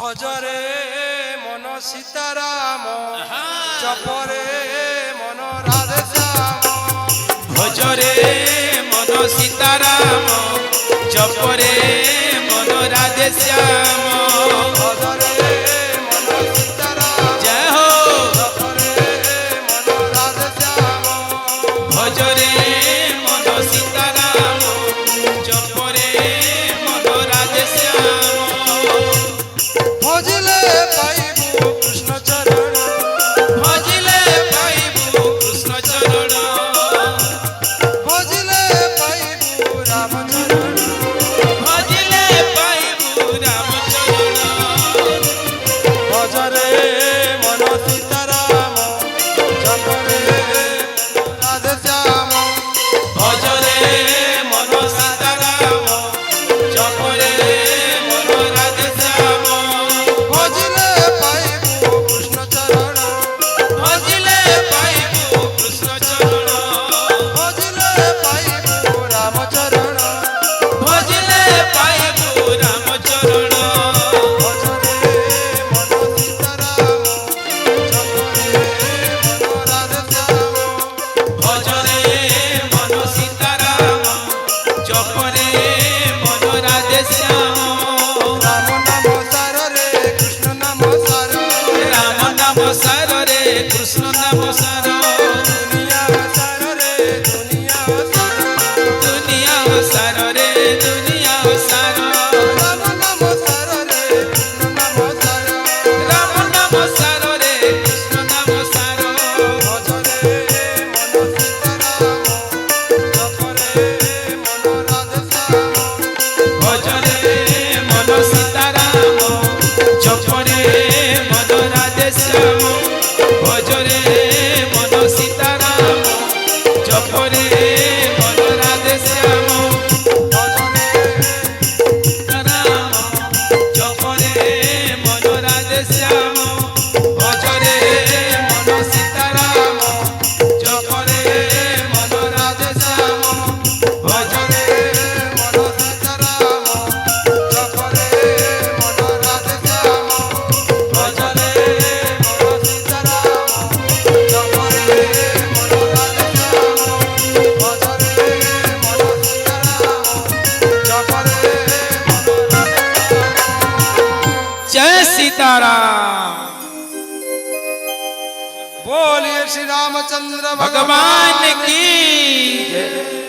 ভজরে মন সীতারাম জপরে মন রাধে শ্যাম ভজরে মন সীতারাম জপরে মন রাধে শ্যাম ভজরে মন সীতারাম জয় হো জপরে মন রাধে শ্যাম ভজরে মন সীতারাম জপরে মন রাধে শ্যাম ভজিলে পাইবু কৃষ্ণ চরণ ভজিলে পাইবু কৃষ্ণ চরণ ভজিলে পাইবু রাম চরণ ভজিলে পাইবু রাম চরণ ভজরে মন সীতারাম জপরে রাধে শ্যাম ভজরে মন সীতারাম জপরে মন রাধে শ্যাম ভজিলে পাইবু কৃষ্ণ চরণ ভজিলে পাইবু কৃষ্ণ চরণ ভজিলে পাইবু রাম চরণ ভজিলে পাইবু রাম চরণ ভজরে মন সীতারাম জপরে মন রাধে শ্যাম ভজরে মন সীতারাম জপরে মন রাধে শ্যাম রাম নাম সার রে কৃষ্ণ নাম সার রাম নাম সার রে কৃষ্ণ নাম সার দুনিয়া সার রে দুনিয়া সার দুনিয়া সার রে দুনিয়া সার রাম নাম সার রে কৃষ্ণ নাম সার রাম নাম সার রে কৃষ্ণ নাম সার ভজরে মন সীতারাম জপরে মন রাধে শ্যাম ভজরে মন সীতারাম জপরে মন রাধে শ্যাম ভজরে মন সীতারাম জপরে মন রাধে শ্যাম সীতারাম জপরে মন রাধে শ্যাম ভজরে মন সীতারাম জপরে মন রাধে শ্যাম ভজরে মন সীতারাম জপরে মন রাধে শ্যাম ভজরে মন সীতারাম জপরে মন রাধে শ্যাম ভজরে মন সীতারাম জপরে মন রাধে শ্যাম जय सीताराम बोलिए श्री रामचंद्र भगवान की जय।